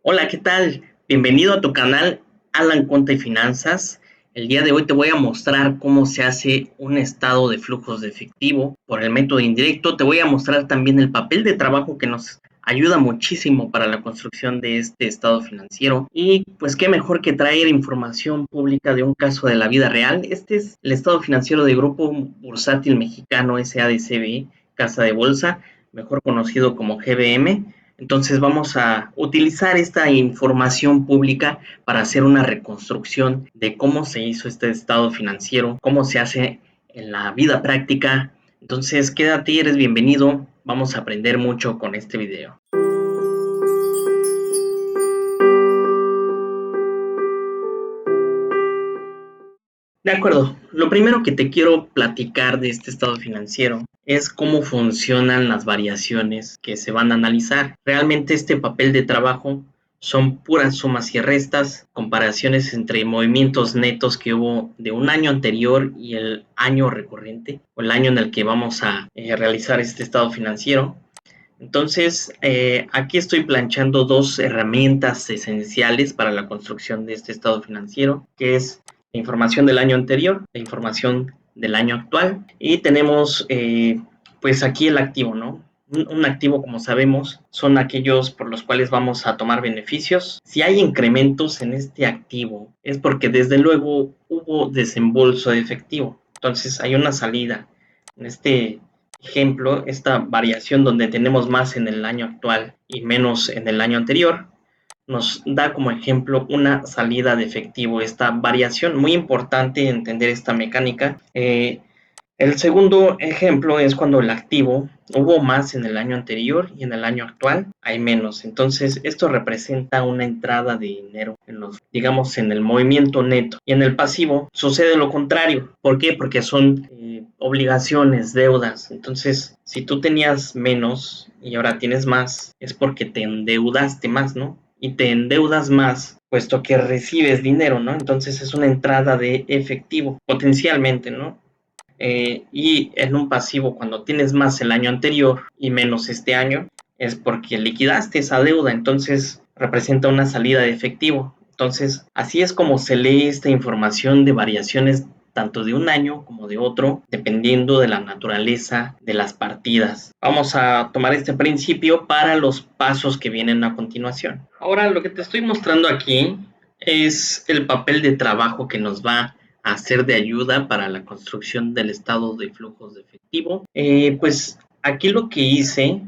Hola, ¿qué tal? Bienvenido a tu canal Alan Conta y Finanzas. El día de hoy te voy a mostrar cómo se hace un estado de flujos de efectivo por el método indirecto. Te voy a mostrar también el papel de trabajo que nos ayuda muchísimo para la construcción de este estado financiero. Y pues qué mejor que traer información pública de un caso de la vida real. Este es el estado financiero de Grupo Bursátil Mexicano SADCB, Casa de Bolsa, mejor conocido como GBM. Entonces vamos a utilizar esta información pública para hacer una reconstrucción de cómo se hizo este estado financiero, cómo se hace en la vida práctica. Entonces quédate, eres bienvenido. Vamos a aprender mucho con este video. De acuerdo, lo primero que te quiero platicar de este estado financiero es cómo funcionan las variaciones que se van a analizar. Realmente este papel de trabajo son puras sumas y restas, comparaciones entre movimientos netos que hubo de un año anterior y el año recurrente, o el año en el que vamos a realizar este estado financiero. Entonces, aquí estoy planchando dos herramientas esenciales para la construcción de este estado financiero, que es la información del año anterior, la información del año actual, y tenemos pues aquí el activo, ¿no? Un activo, como sabemos, son aquellos por los cuales vamos a tomar beneficios. Si hay incrementos en este activo, es porque desde luego hubo desembolso de efectivo. Entonces hay una salida en este ejemplo, esta variación donde tenemos más en el año actual y menos en el año anterior, nos da como ejemplo una salida de efectivo, esta variación. Muy importante entender esta mecánica. El segundo ejemplo es cuando el activo hubo más en el año anterior y en el año actual hay menos. Entonces, esto representa una entrada de dinero en los, digamos, en el movimiento neto. Y en el pasivo sucede lo contrario. ¿Por qué? Porque son obligaciones, deudas. Entonces, si tú tenías menos y ahora tienes más, es porque te endeudaste más, ¿no? Y te endeudas más puesto que recibes dinero, ¿no? Entonces es una entrada de efectivo, potencialmente, ¿no? Y en un pasivo, cuando tienes más el año anterior y menos este año, es porque liquidaste esa deuda, entonces representa una salida de efectivo. Entonces, así es como se lee esta información de variaciones tanto de un año como de otro, dependiendo de la naturaleza de las partidas. Vamos a tomar este principio para los pasos que vienen a continuación. Ahora, lo que te estoy mostrando aquí es el papel de trabajo que nos va a ser de ayuda para la construcción del estado de flujos de efectivo. Pues aquí lo que hice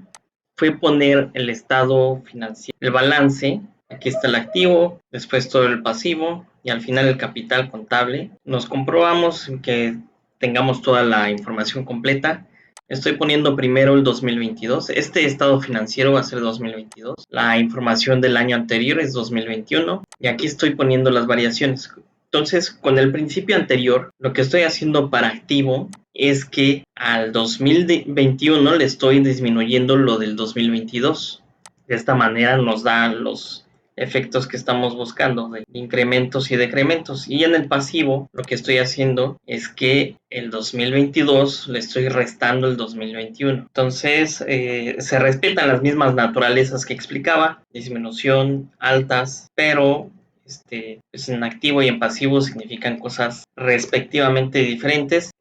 fue poner el estado financiero, el balance. Aquí está el activo, después todo el pasivo y al final el capital contable. Nos comprobamos que tengamos toda la información completa. Estoy poniendo primero el 2022. Este estado financiero va a ser 2022. La información del año anterior es 2021. Y aquí estoy poniendo las variaciones. Entonces, con el principio anterior, lo que estoy haciendo para activo es que al 2021 le estoy disminuyendo lo del 2022. De esta manera nos da los efectos que estamos buscando de incrementos y decrementos. Y en el pasivo lo que estoy haciendo es que el 2022 le estoy restando el 2021. Entonces se respetan las mismas naturalezas que explicaba, disminución, altas, pero pues en activo y en pasivo significan cosas respectivamente diferentes.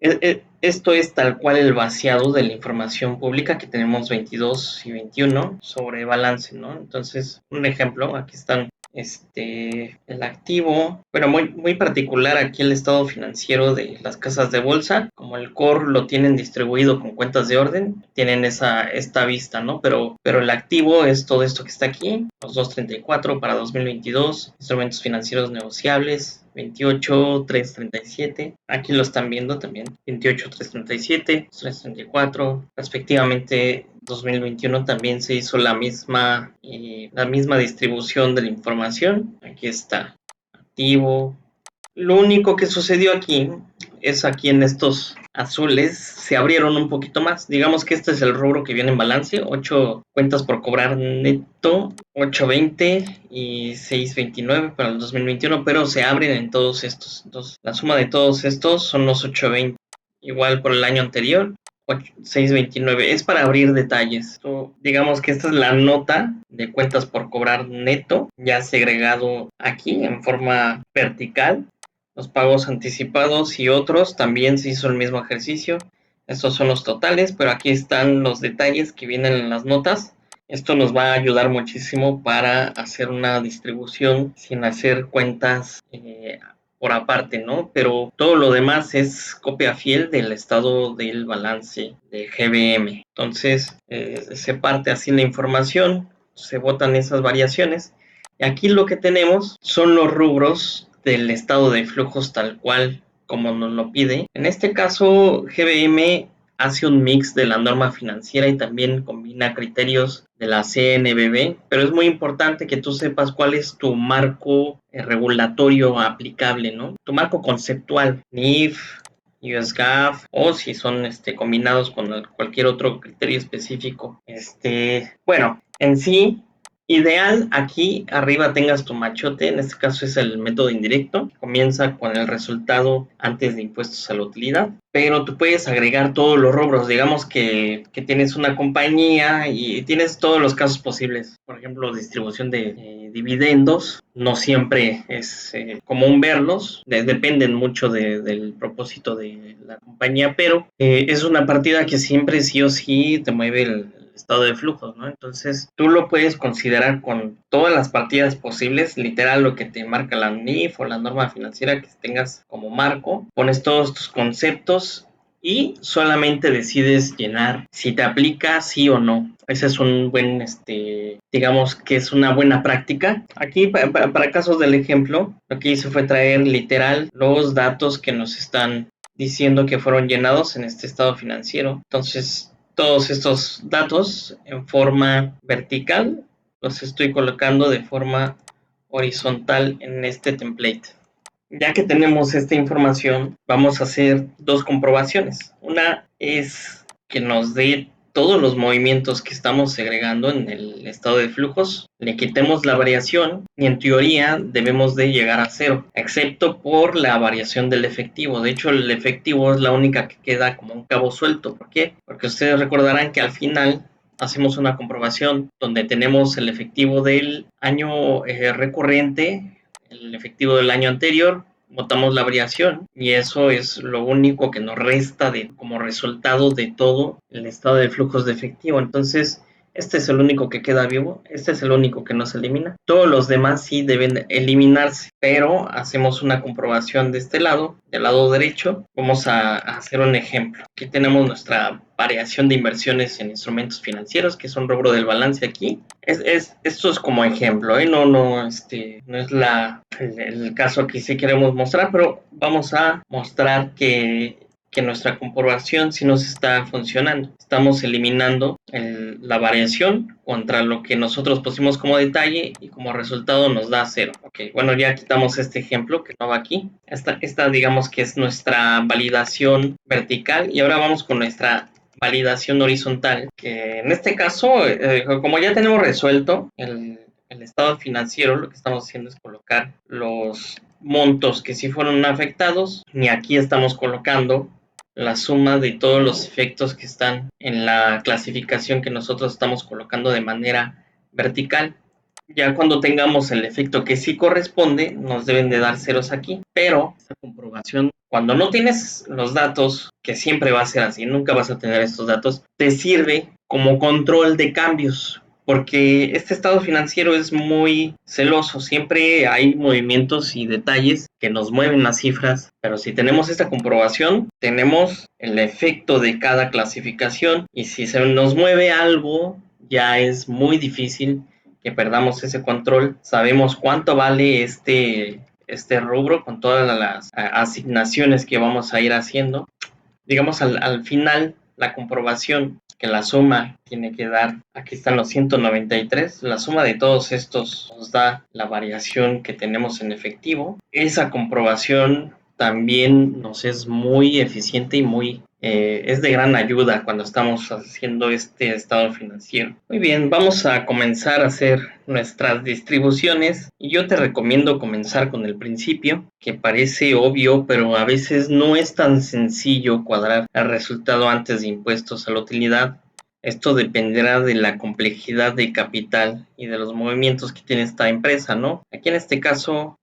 Esto es tal cual el vaciado de la información pública que tenemos 22 y 21 sobre balance, ¿no? Entonces, un ejemplo, aquí están el activo, pero muy particular aquí el estado financiero de las casas de bolsa, como el core lo tienen distribuido con cuentas de orden, tienen esta vista, ¿no? Pero el activo es todo esto que está aquí, los 234 para 2022, instrumentos financieros negociables, 28, 337, aquí lo están viendo también, 28, 337, 334, respectivamente 2021 también se hizo la misma distribución de la información. Aquí está, activo. Lo único que sucedió aquí es aquí en estos azules se abrieron un poquito más. Digamos que este es el rubro que viene en balance, 8 cuentas por cobrar neto, 820 y 629 para el 2021, pero se abren en todos estos. Entonces, la suma de todos estos son los 820. Igual por el año anterior, 629. Es para abrir detalles. Digamos que esta es la nota de cuentas por cobrar neto, ya segregado aquí en forma vertical. Los pagos anticipados y otros también se hizo el mismo ejercicio. Estos son los totales, pero aquí están los detalles que vienen en las notas. Esto nos va a ayudar muchísimo para hacer una distribución sin hacer cuentas por aparte, ¿no? Pero todo lo demás es copia fiel del estado del balance de GBM. Entonces, se parte así la información, se botan esas variaciones. Y aquí lo que tenemos son los rubros del estado de flujos tal cual como nos lo pide. En este caso, GBM hace un mix de la norma financiera y también combina criterios de la CNBV, pero es muy importante que tú sepas cuál es tu marco regulatorio aplicable, ¿no? Tu marco conceptual, NIF, US GAAP, o si son combinados con cualquier otro criterio específico. Bueno, en sí, ideal aquí arriba tengas tu machote, en este caso es el método indirecto, comienza con el resultado antes de impuestos a la utilidad, pero tú puedes agregar todos los rubros, digamos que tienes una compañía y tienes todos los casos posibles, por ejemplo, distribución de dividendos, no siempre es común verlos, dependen mucho del propósito de la compañía, pero es una partida que siempre sí o sí te mueve el estado de flujo, ¿no? Entonces tú lo puedes considerar con todas las partidas posibles, literal lo que te marca la NIF o la norma financiera que tengas como marco, pones todos tus conceptos y solamente decides llenar si te aplica sí o no. Ese es un buen, digamos que es una buena práctica. Aquí para casos del ejemplo, lo que hice fue traer literal los datos que nos están diciendo que fueron llenados en este estado financiero. Entonces, todos estos datos en forma vertical los estoy colocando de forma horizontal en este template. Ya que tenemos esta información, vamos a hacer dos comprobaciones. Una es que nos dé todos los movimientos que estamos segregando en el estado de flujos, le quitemos la variación y en teoría debemos de llegar a cero, excepto por la variación del efectivo. De hecho, el efectivo es la única que queda como un cabo suelto. ¿Por qué? Porque ustedes recordarán que al final hacemos una comprobación donde tenemos el efectivo del año recurrente, el efectivo del año anterior, botamos la variación y eso es lo único que nos resta como resultado de todo el estado de flujos de efectivo. Entonces, este es el único que queda vivo, este es el único que no se elimina. Todos los demás sí deben eliminarse, pero hacemos una comprobación de este lado, del lado derecho. Vamos a hacer un ejemplo. Aquí tenemos nuestra variación de inversiones en instrumentos financieros, que es un rubro del balance aquí. Esto es como ejemplo, ¿eh? No es el caso que sí queremos mostrar, pero vamos a mostrar que nuestra comprobación sí nos está funcionando. Estamos eliminando la variación contra lo que nosotros pusimos como detalle y como resultado nos da 0. Ok, bueno, ya quitamos este ejemplo que no va aquí. Esta digamos que es nuestra validación vertical y ahora vamos con nuestra validación horizontal, que en este caso, como ya tenemos resuelto el estado financiero, lo que estamos haciendo es colocar los montos que sí fueron afectados y aquí estamos colocando la suma de todos los efectos que están en la clasificación que nosotros estamos colocando de manera vertical. Ya cuando tengamos el efecto que sí corresponde, nos deben de dar ceros aquí, pero esta comprobación, cuando no tienes los datos, que siempre va a ser así, nunca vas a tener estos datos, te sirve como control de cambios, porque este estado financiero es muy celoso, siempre hay movimientos y detalles que nos mueven las cifras, pero si tenemos esta comprobación, tenemos el efecto de cada clasificación y si se nos mueve algo, ya es muy difícil que perdamos ese control. Sabemos cuánto vale este rubro con todas las asignaciones que vamos a ir haciendo. Digamos al final la comprobación que la suma tiene que dar, aquí están los 193, la suma de todos estos nos da la variación que tenemos en efectivo. Esa comprobación también nos es muy eficiente y muy es de gran ayuda cuando estamos haciendo este estado financiero. Muy bien, vamos a comenzar a hacer nuestras distribuciones y yo te recomiendo comenzar con el principio, que parece obvio, pero a veces no es tan sencillo cuadrar el resultado antes de impuestos a la utilidad. Esto dependerá de la complejidad de capital y de los movimientos que tiene esta empresa, ¿no? Aquí en este caso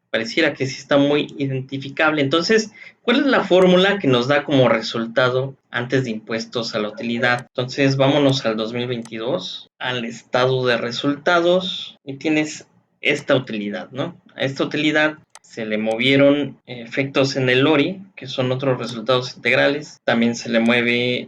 pareciera que sí está muy identificable. Entonces, ¿cuál es la fórmula que nos da como resultado antes de impuestos a la utilidad? Entonces, vámonos al 2022, al estado de resultados y tienes esta utilidad, ¿no? A esta utilidad se le movieron efectos en el LORI, que son otros resultados integrales. También se le mueve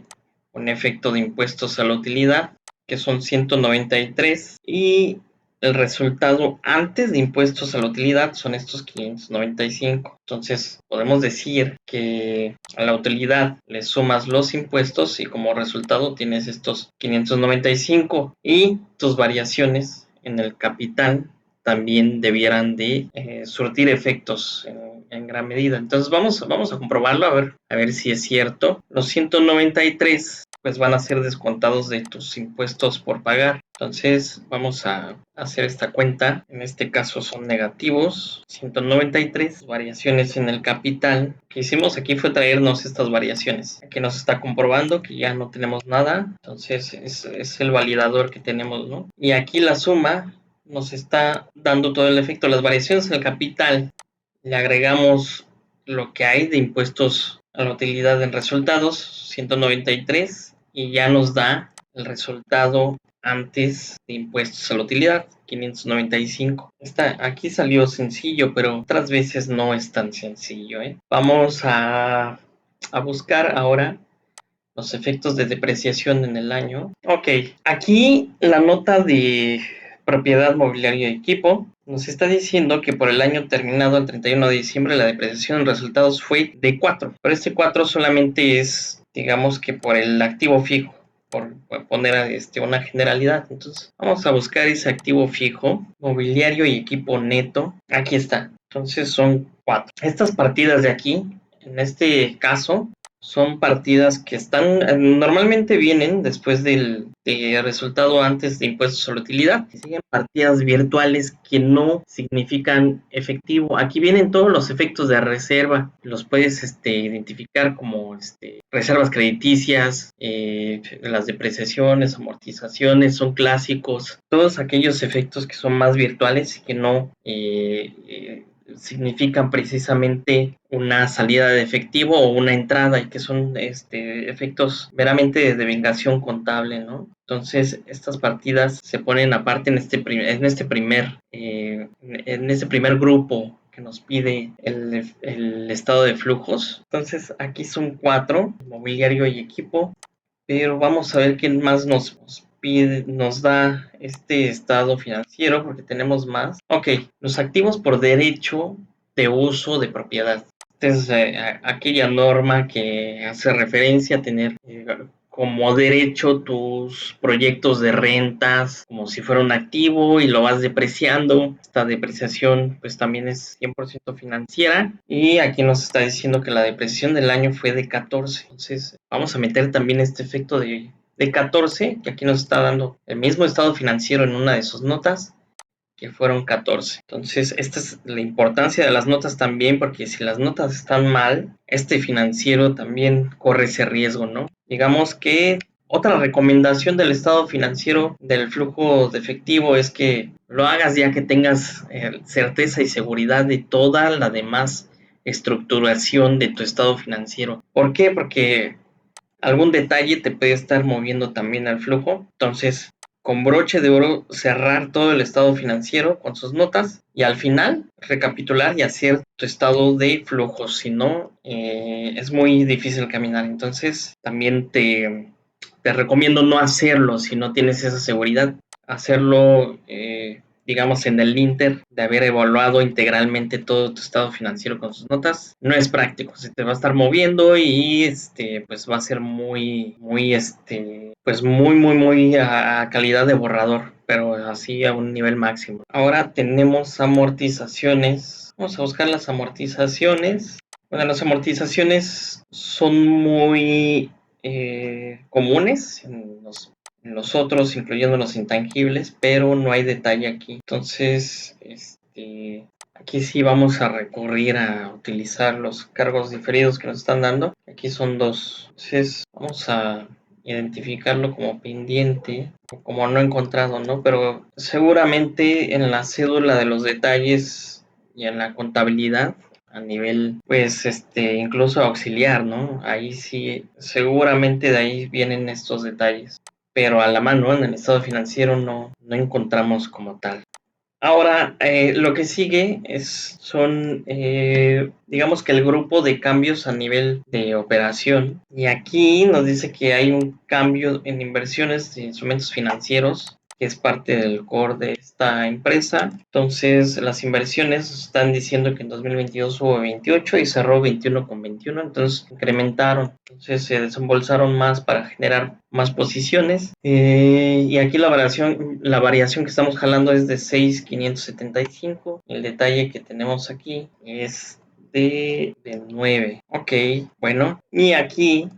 un efecto de impuestos a la utilidad, que son 193, y el resultado antes de impuestos a la utilidad son estos 595. Entonces podemos decir que a la utilidad le sumas los impuestos y como resultado tienes estos 595 y tus variaciones en el capital también debieran de surtir efectos en gran medida. Entonces vamos a comprobarlo, a ver si es cierto. Los 193 pues van a ser descontados de tus impuestos por pagar. Entonces vamos a hacer esta cuenta. En este caso son negativos 193. Variaciones en el capital. Lo que hicimos aquí fue traernos estas variaciones. Aquí nos está comprobando que ya no tenemos nada. Entonces es el validador que tenemos, ¿no? Y aquí la suma nos está dando todo el efecto. Las variaciones en el capital, le agregamos lo que hay de impuestos a la utilidad en resultados, 193, y ya nos da el resultado antes de impuestos a la utilidad, 595. Aquí salió sencillo, pero otras veces no es tan sencillo, ¿eh? Vamos a buscar ahora los efectos de depreciación en el año. Ok, aquí la nota de propiedad, mobiliario y equipo nos está diciendo que por el año terminado el 31 de diciembre la depreciación en resultados fue de 4, pero este 4 solamente es, digamos que por el activo fijo, por poner una generalidad. Entonces vamos a buscar ese activo fijo, mobiliario y equipo neto. Aquí está. Entonces son 4. Estas partidas de aquí, en este caso, son partidas que normalmente vienen después del resultado antes de impuestos a la utilidad. Siguen partidas virtuales que no significan efectivo. Aquí vienen todos los efectos de reserva. Los puedes identificar como reservas crediticias, las depreciaciones, amortizaciones, son clásicos. Todos aquellos efectos que son más virtuales y que no significan precisamente una salida de efectivo o una entrada y que son efectos meramente de devengación contable, ¿no? Entonces estas partidas se ponen aparte en este primer grupo que nos pide el estado de flujos. Entonces aquí son 4, mobiliario y equipo, pero vamos a ver qué más nos pide, nos da este estado financiero, porque tenemos más. Ok, los activos por derecho de uso de propiedad. Esta es aquella norma que hace referencia a tener como derecho tus proyectos de rentas como si fuera un activo y lo vas depreciando. Esta depreciación pues también es 100% financiera y aquí nos está diciendo que la depreciación del año fue de 14. Entonces vamos a meter también este efecto de 14 que aquí nos está dando el mismo estado financiero en una de sus notas, que fueron 14. Entonces, esta es la importancia de las notas también, porque si las notas están mal, este financiero también corre ese riesgo, ¿no? Digamos que otra recomendación del estado financiero del flujo de efectivo es que lo hagas ya que tengas certeza y seguridad de toda la demás estructuración de tu estado financiero. ¿Por qué? Porque algún detalle te puede estar moviendo también al flujo. Entonces, con broche de oro, cerrar todo el estado financiero con sus notas y al final recapitular y hacer tu estado de flujo. Si no, es muy difícil caminar. Entonces, también te recomiendo no hacerlo si no tienes esa seguridad. Hacerlo, digamos, en el Inter de haber evaluado integralmente todo tu estado financiero con sus notas. No es práctico, se te va a estar moviendo y pues va a ser pues muy a calidad de borrador, pero así a un nivel máximo. Ahora tenemos amortizaciones. Vamos a buscar las amortizaciones. Bueno, las amortizaciones son muy comunes en los otros, incluyendo los intangibles, pero no hay detalle aquí. Entonces, aquí sí vamos a recurrir a utilizar los cargos diferidos que nos están dando. Aquí son dos. Entonces, vamos a identificarlo como pendiente o como no encontrado, ¿no? Pero seguramente en la cédula de los detalles y en la contabilidad a nivel, pues, incluso auxiliar, ¿no? Ahí sí, seguramente de ahí vienen estos detalles, pero a la mano en el estado financiero no encontramos como tal. Ahora, lo que sigue son, digamos que el grupo de cambios a nivel de operación. Y aquí nos dice que hay un cambio en inversiones de instrumentos financieros, que es parte del core de esta empresa. Entonces, las inversiones están diciendo que en 2022 hubo 28 y cerró 21,21, entonces incrementaron. Entonces se desembolsaron más para generar más posiciones. Y aquí la variación que estamos jalando es de 6,575. El detalle que tenemos aquí es de 9. Ok, bueno. Y aquí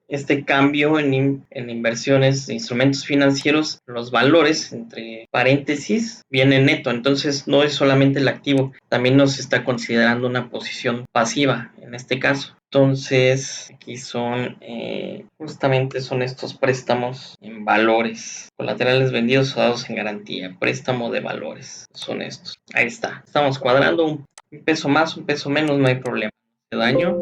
este cambio en inversiones de instrumentos financieros, los valores entre paréntesis viene neto, entonces no es solamente el activo, también nos está considerando una posición pasiva en este caso. Entonces aquí justamente son estos préstamos en valores, colaterales vendidos o dados en garantía, préstamo de valores, son estos. Ahí está, estamos cuadrando un peso más, un peso menos, no hay problema de daño.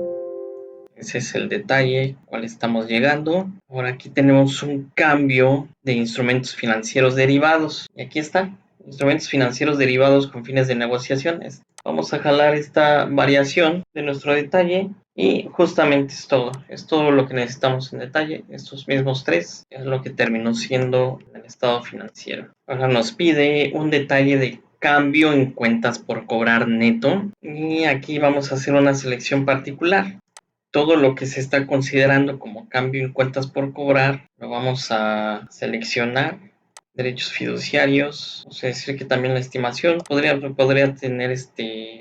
Ese es el detalle al cual estamos llegando. Ahora aquí tenemos un cambio de instrumentos financieros derivados. Y aquí está, instrumentos financieros derivados con fines de negociaciones. Vamos a jalar esta variación de nuestro detalle y justamente es todo lo que necesitamos en detalle. Estos mismos tres es lo que terminó siendo el estado financiero. Ahora nos pide un detalle de cambio en cuentas por cobrar neto y aquí vamos a hacer una selección particular. Todo lo que se está considerando como cambio en cuentas por cobrar lo vamos a seleccionar. Derechos fiduciarios, o sea, decir que también la estimación podría tener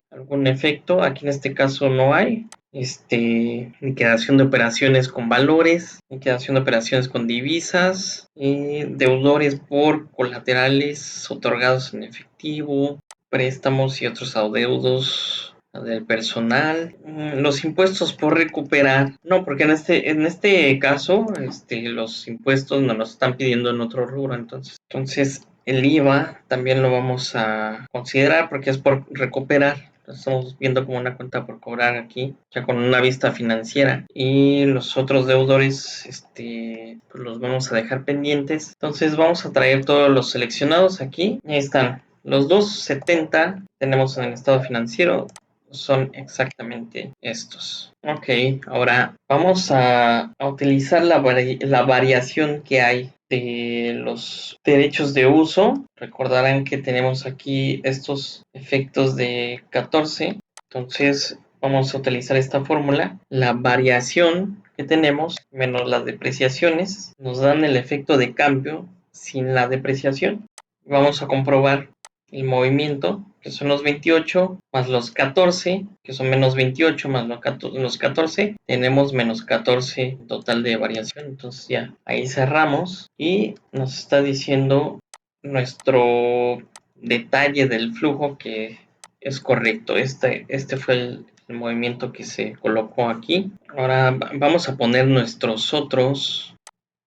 algún efecto. Aquí en este caso no hay. Liquidación de operaciones con valores, liquidación de operaciones con divisas, deudores por colaterales otorgados en efectivo, préstamos y otros adeudos del personal, los impuestos por recuperar, no, porque en este caso, los impuestos nos los están pidiendo en otro rubro, entonces el IVA también lo vamos a considerar porque es por recuperar. Lo estamos viendo como una cuenta por cobrar aquí, ya con una vista financiera. Y los otros deudores, pues los vamos a dejar pendientes. Entonces vamos a traer todos los seleccionados aquí. Y ahí están. Los 270 tenemos en el estado financiero son exactamente estos. Ok, ahora vamos a utilizar la variación que hay de los derechos de uso. Recordarán que tenemos aquí estos efectos de 14. Entonces vamos a utilizar esta fórmula. La variación que tenemos menos las depreciaciones nos dan el efecto de cambio sin la depreciación. Vamos a comprobar el movimiento, que son los 28, más los 14, que son menos 28, más los 14, tenemos menos 14 total de variación. Entonces ya ahí cerramos y nos está diciendo nuestro detalle del flujo que es correcto. Este fue el movimiento que se colocó aquí. Ahora vamos a poner nuestros otros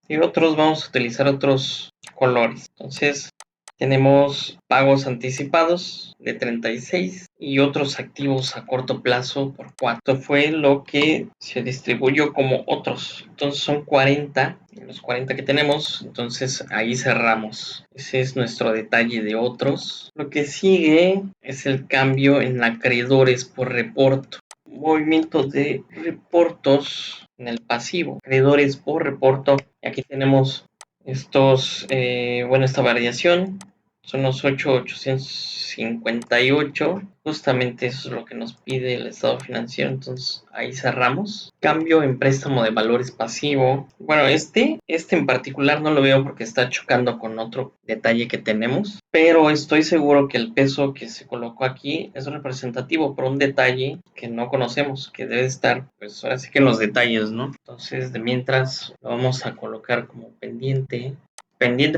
y vamos a utilizar otros colores. Entonces tenemos pagos anticipados de 36 y otros activos a corto plazo por 4. Esto fue lo que se distribuyó como otros. Entonces son 40, los 40 que tenemos. Entonces ahí cerramos. Ese es nuestro detalle de otros. Lo que sigue es el cambio en acreedores por reporto. Movimiento de reportos en el pasivo. Acreedores por reporto. Y aquí tenemos esta variación son los 8,858. Justamente eso es lo que nos pide el estado financiero. Entonces ahí cerramos. Cambio en préstamo de valores pasivo. Bueno, este en particular no lo veo porque está chocando con otro detalle que tenemos. Pero estoy seguro que el peso que se colocó aquí es representativo por un detalle que no conocemos, que debe estar, pues ahora sí que en los detalles, ¿no? Entonces, de mientras lo vamos a colocar como pendiente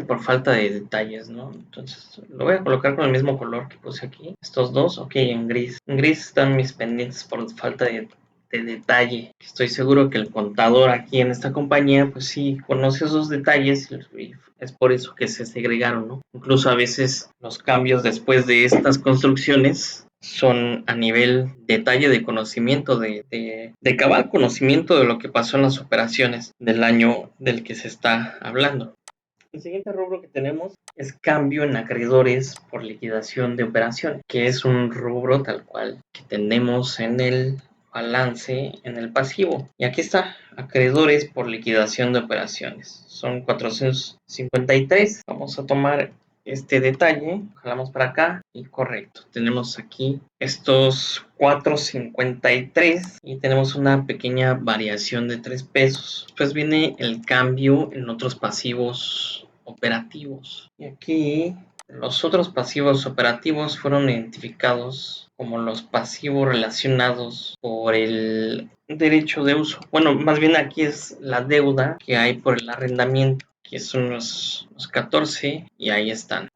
por falta de detalles, ¿no? Entonces lo voy a colocar con el mismo color que puse aquí. Estos dos, ok, en gris. En gris están mis pendientes por falta de detalle. Estoy seguro que el contador aquí en esta compañía, pues sí, conoce esos detalles y es por eso que se segregaron, ¿no? Incluso a veces los cambios después de estas construcciones son a nivel detalle de conocimiento, de cabal conocimiento de lo que pasó en las operaciones del año del que se está hablando. El siguiente rubro que tenemos es cambio en acreedores por liquidación de operaciones, que es un rubro tal cual que tenemos en el balance, en el pasivo. Y aquí está, acreedores por liquidación de operaciones. Son 453. Vamos a tomar este detalle, jalamos para acá y correcto. Tenemos aquí estos 453 y tenemos una pequeña variación de 3 pesos. Después viene el cambio en otros pasivos operativos. Y aquí los otros pasivos operativos fueron identificados como los pasivos relacionados por el derecho de uso. Bueno, más bien aquí es la deuda que hay por el arrendamiento, que son los 14 y ahí están.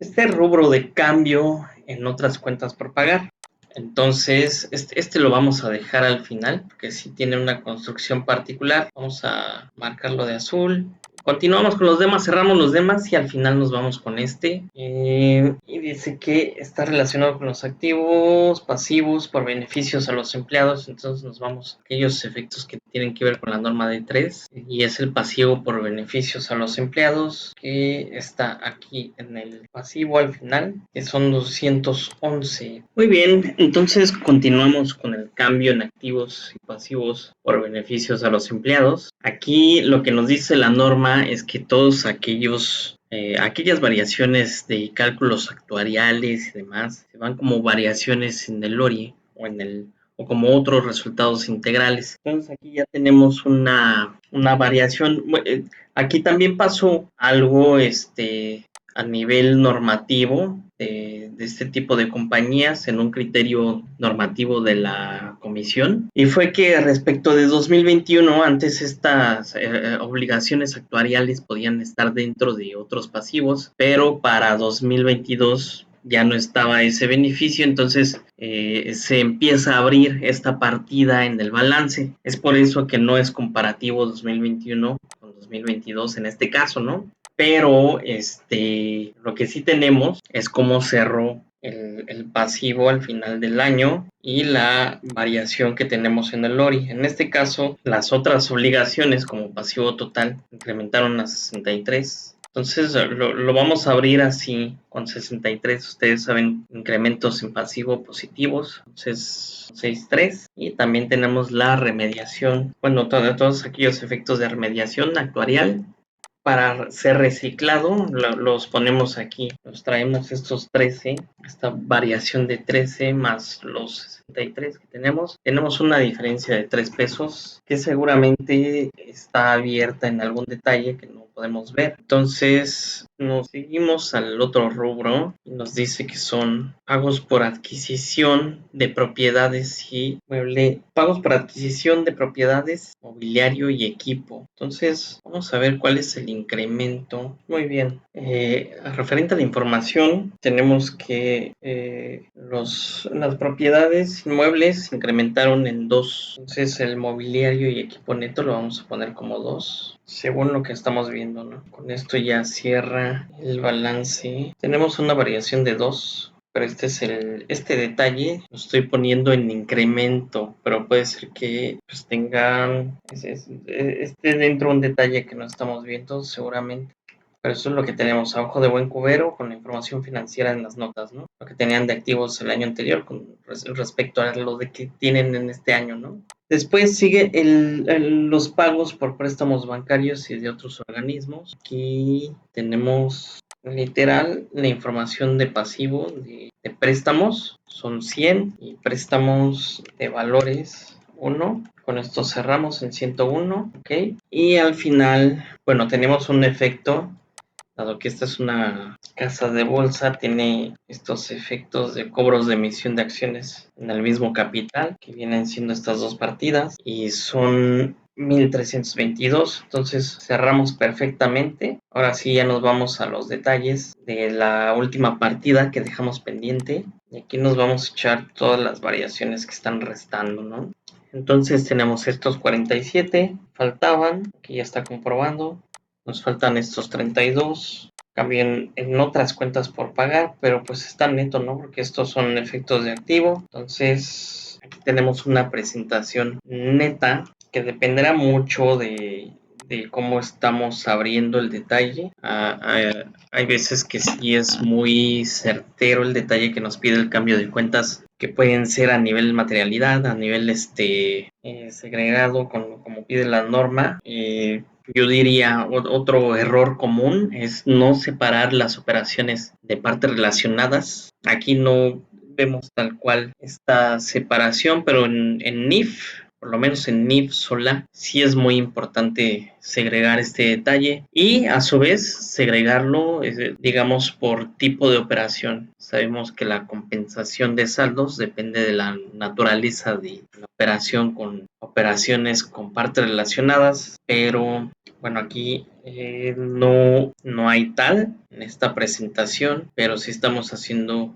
Este rubro de cambio en otras cuentas por pagar. Entonces, este lo vamos a dejar al final, porque sí tiene una construcción particular. Vamos a marcarlo de azul. Continuamos con los demás, cerramos los demás y al final nos vamos con este. Y dice que está relacionado con los activos pasivos por beneficios a los empleados. Entonces nos vamos a aquellos efectos que tienen que ver con la norma de 3. Y es el pasivo por beneficios a los empleados, que está aquí en el pasivo al final, que son 211. Muy bien, entonces continuamos con el cambio en activos y pasivos por beneficios a los empleados. Aquí lo que nos dice la norma es que todos aquellas variaciones de cálculos actuariales y demás se van como variaciones en el LORI o como otros resultados integrales. Entonces aquí ya tenemos una variación. Aquí también pasó algo a nivel normativo de este tipo de compañías en un criterio normativo de la comisión, y fue que respecto de 2021 antes estas obligaciones actuariales podían estar dentro de otros pasivos, pero para 2022 ya no estaba ese beneficio, entonces se empieza a abrir esta partida en el balance. Es por eso que no es comparativo 2021 con 2022 en este caso, ¿no? Pero lo que sí tenemos es cómo cerró el pasivo al final del año y la variación que tenemos en el LORI. En este caso, las otras obligaciones como pasivo total incrementaron a 63. Entonces lo vamos a abrir así con 63. Ustedes saben, incrementos en pasivo positivos. Entonces 63. Y también tenemos la remediación. Bueno, todos aquellos efectos de remediación actuarial. Para ser reciclado, los ponemos aquí. Nos traemos estos 13, esta variación de 13 más los 63 que tenemos. Tenemos una diferencia de 3 pesos que seguramente está abierta en algún detalle que no podemos ver. Entonces nos seguimos al otro rubro y nos dice que son pagos por adquisición de propiedades y pagos por adquisición de propiedades, mobiliario y equipo. Entonces vamos a ver cuál es el incremento. Muy bien, referente a la información tenemos que las propiedades inmuebles se incrementaron en 2. Entonces el mobiliario y equipo neto lo vamos a poner como 2, según lo que estamos viendo, ¿no? Con esto ya cierra el balance. Tenemos una variación de 2. Pero este detalle lo estoy poniendo en incremento, pero puede ser que pues tengan esté dentro un detalle que no estamos viendo seguramente. Pero eso es lo que tenemos a ojo de buen cubero con la información financiera en las notas, ¿no? Lo que tenían de activos el año anterior con respecto a lo de que tienen en este año, ¿no? Después sigue los pagos por préstamos bancarios y de otros organismos. Aquí tenemos literal, la información de pasivo de préstamos son 100 y préstamos de valores 1. Con esto cerramos en 101, ok. Y al final, bueno, tenemos un efecto, dado que esta es una casa de bolsa, tiene estos efectos de cobros de emisión de acciones en el mismo capital, que vienen siendo estas dos partidas, y son 1322. Entonces cerramos perfectamente. Ahora sí ya nos vamos a los detalles de la última partida que dejamos pendiente, y aquí nos vamos a echar todas las variaciones que están restando, ¿no? Entonces tenemos estos 47, faltaban, que ya está comprobando. Nos faltan estos 32. También en otras cuentas por pagar, pero pues está neto, ¿no? Porque estos son efectos de activo. Entonces, aquí tenemos una presentación neta que dependerá mucho de cómo estamos abriendo el detalle. Hay veces que sí es muy certero el detalle que nos pide el cambio de cuentas, que pueden ser a nivel materialidad, a nivel segregado, como pide la norma. Yo diría otro error común es no separar las operaciones de partes relacionadas. Aquí no vemos tal cual esta separación, pero en NIF, por lo menos en NIF sola, sí es muy importante segregar este detalle y a su vez segregarlo, digamos, por tipo de operación. Sabemos que la compensación de saldos depende de la naturaleza de la operación con operaciones con partes relacionadas, pero bueno, aquí no hay tal en esta presentación, pero sí estamos haciendo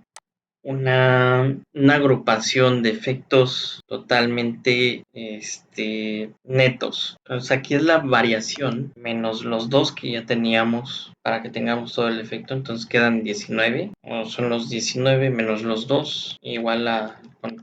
una agrupación de efectos totalmente netos. Entonces aquí es la variación menos los dos que ya teníamos para que tengamos todo el efecto. Entonces quedan 19, o son los 19 menos los dos, igual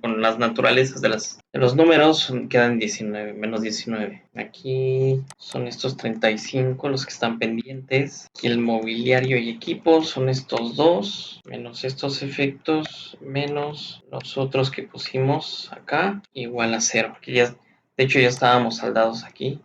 con las naturalezas de los números, quedan 19 menos 19. Aquí son estos 35 los que están pendientes. Aquí el mobiliario y equipos son estos dos, menos estos efectos, menos los otros que pusimos acá, igual a 0. Aquí ya, de hecho, ya estábamos saldados aquí.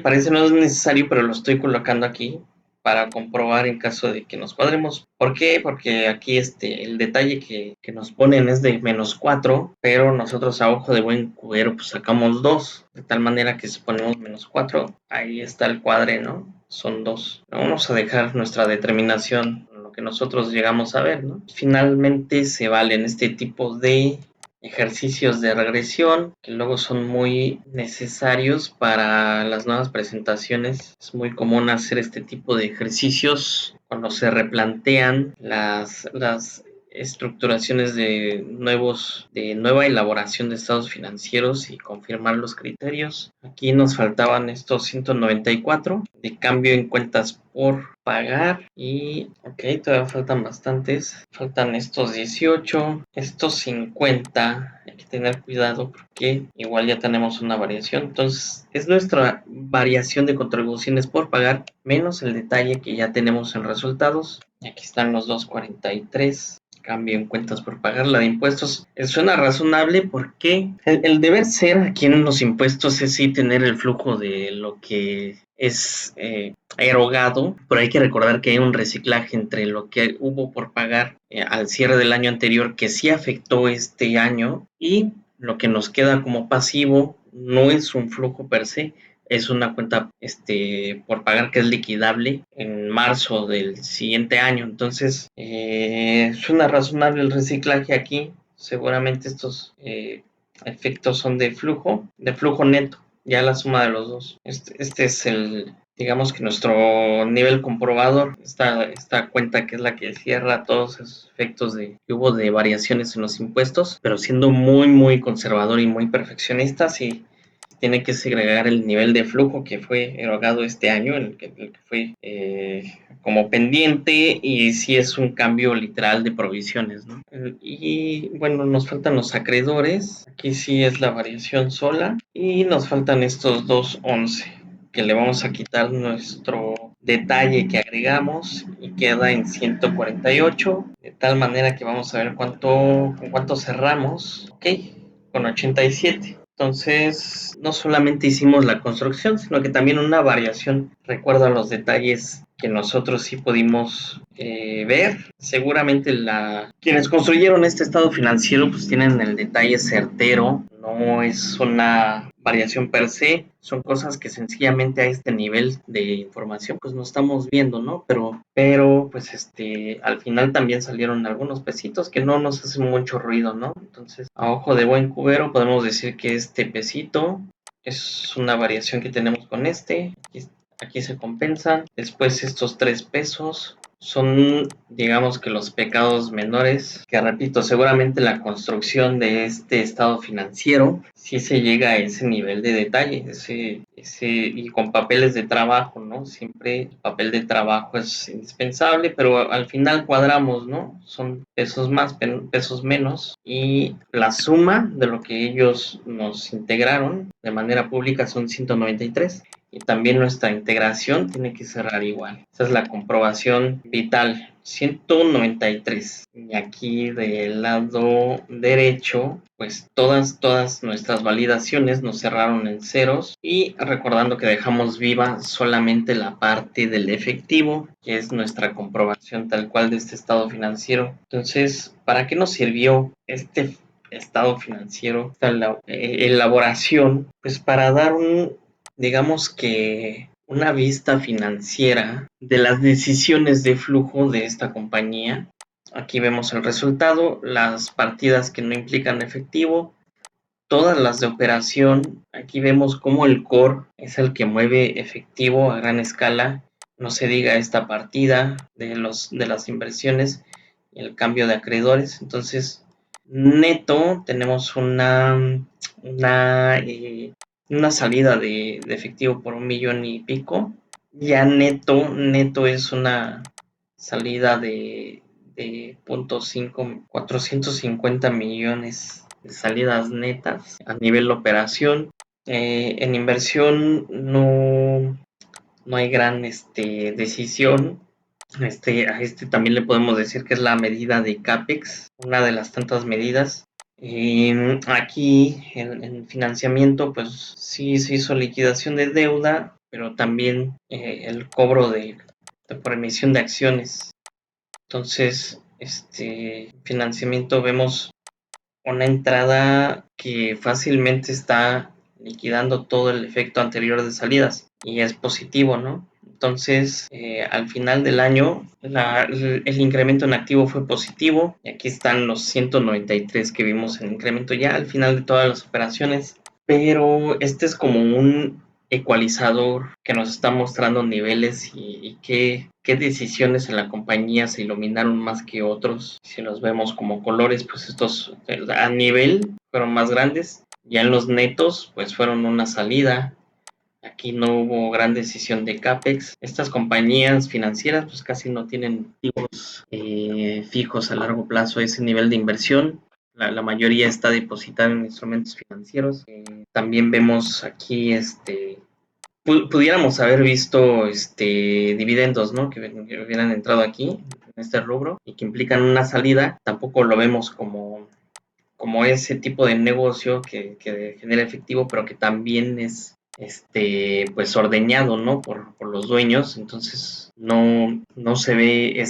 Parece no es necesario, pero lo estoy colocando aquí para comprobar en caso de que nos cuadremos. ¿Por qué? Porque aquí el detalle que nos ponen es de menos 4, pero nosotros a ojo de buen cubero pues sacamos 2, de tal manera que si ponemos menos 4, ahí está el cuadre, ¿no? Son 2. Vamos a dejar nuestra determinación, lo que nosotros llegamos a ver, ¿no? Finalmente se valen este tipo de ejercicios de regresión que luego son muy necesarios para las nuevas presentaciones. Es muy común hacer este tipo de ejercicios cuando se replantean las estructuraciones de nueva elaboración de estados financieros y confirmar los criterios. Aquí nos faltaban estos 194 de cambio en cuentas por pagar y ok, todavía faltan bastantes. Faltan estos 18, estos 50. Hay que tener cuidado porque igual ya tenemos una variación. Entonces es nuestra variación de contribuciones por pagar menos el detalle que ya tenemos en resultados. Aquí están los 243. Cambio en cuentas por pagar, la de impuestos. Suena razonable porque el deber ser aquí en los impuestos es sí tener el flujo de lo que es erogado, pero hay que recordar que hay un reciclaje entre lo que hubo por pagar al cierre del año anterior que sí afectó este año y lo que nos queda como pasivo no es un flujo per se, es una cuenta por pagar que es liquidable en marzo del siguiente año. Entonces, suena razonable el reciclaje aquí. Seguramente estos efectos son de flujo neto, ya la suma de los dos. Este es digamos que nuestro nivel comprobador, esta cuenta que es la que cierra todos esos efectos que hubo de variaciones en los impuestos, pero siendo muy, muy conservador y muy perfeccionista, sí tiene que segregar el nivel de flujo que fue erogado este año, el que fue como pendiente, y sí es un cambio literal de provisiones, ¿no? Y bueno, nos faltan los acreedores, aquí sí es la variación sola, y nos faltan estos 211, que le vamos a quitar nuestro detalle que agregamos y queda en 148, de tal manera que vamos a ver con cuánto cerramos, ok, con 87. Entonces, no solamente hicimos la construcción, sino que también una variación. Recuerdo los detalles que nosotros sí pudimos ver. Seguramente quienes construyeron este estado financiero pues tienen el detalle certero. No es una variación per se, son cosas que sencillamente a este nivel de información pues no estamos viendo, ¿no? Pero pues al final también salieron algunos pesitos que no nos hacen mucho ruido, ¿no? Entonces, a ojo de buen cubero podemos decir que este pesito es una variación que tenemos con aquí se compensan. Después estos 3 pesos son, digamos que los pecados menores, que repito, seguramente la construcción de este estado financiero sí se llega a ese nivel de detalle, y con papeles de trabajo, ¿no? Siempre el papel de trabajo es indispensable, pero al final cuadramos, ¿no? Son pesos más, pesos menos, y la suma de lo que ellos nos integraron de manera pública son 193. Y también nuestra integración tiene que cerrar igual. Esa es la comprobación vital, 193. Y aquí del lado derecho, pues todas nuestras validaciones nos cerraron en ceros. Y recordando que dejamos viva solamente la parte del efectivo, que es nuestra comprobación tal cual de este estado financiero. Entonces, ¿para qué nos sirvió este estado financiero, esta elaboración? Pues para dar digamos que una vista financiera de las decisiones de flujo de esta compañía. Aquí vemos el resultado, las partidas que no implican efectivo, todas las de operación. Aquí vemos cómo el core es el que mueve efectivo a gran escala. No se diga esta partida de las inversiones y el cambio de acreedores. Entonces, neto tenemos una salida de efectivo por 1,000,000 y pico. Ya neto es una salida de 450 millones de salidas netas a nivel de operación. En inversión no hay gran decisión. A también le podemos decir que es la medida de CAPEX, una de las tantas medidas. Aquí en financiamiento, pues sí se hizo liquidación de deuda, pero también el cobro por emisión de acciones. Entonces, financiamiento vemos una entrada que fácilmente está liquidando todo el efecto anterior de salidas y es positivo, ¿no? Entonces, al final del año, el incremento en activo fue positivo. Y aquí están los 193 que vimos en incremento ya al final de todas las operaciones. Pero este es como un ecualizador que nos está mostrando niveles y qué decisiones en la compañía se iluminaron más que otros. Si los vemos como colores, pues estos a nivel fueron más grandes. Ya en los netos, pues fueron una salida. Aquí no hubo gran decisión de CAPEX. Estas compañías financieras pues casi no tienen activos fijos a largo plazo, ese nivel de inversión. La mayoría está depositada en instrumentos financieros. También vemos aquí, pudiéramos haber visto dividendos, ¿no? Que hubieran entrado aquí, en este rubro, y que implican una salida. Tampoco lo vemos como ese tipo de negocio que genera efectivo, pero que también es pues ordeñado, ¿no? Por los dueños. Entonces no se ve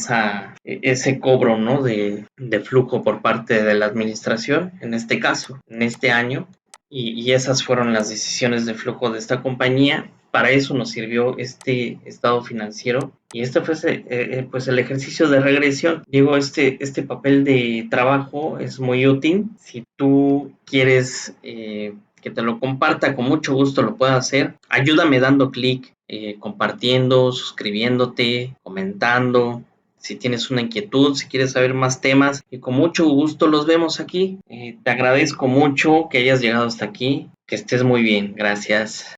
ese cobro, ¿no? De flujo por parte de la administración, en este caso, en este año. Y esas fueron las decisiones de flujo de esta compañía. Para eso nos sirvió este estado financiero. Y este fue pues el ejercicio de regresión. Digo, este papel de trabajo es muy útil. Si tú quieres que te lo comparta, con mucho gusto lo puedo hacer. Ayúdame dando clic, compartiendo, suscribiéndote, comentando. Si tienes una inquietud, si quieres saber más temas, y con mucho gusto los vemos aquí. Te agradezco mucho que hayas llegado hasta aquí. Que estés muy bien. Gracias.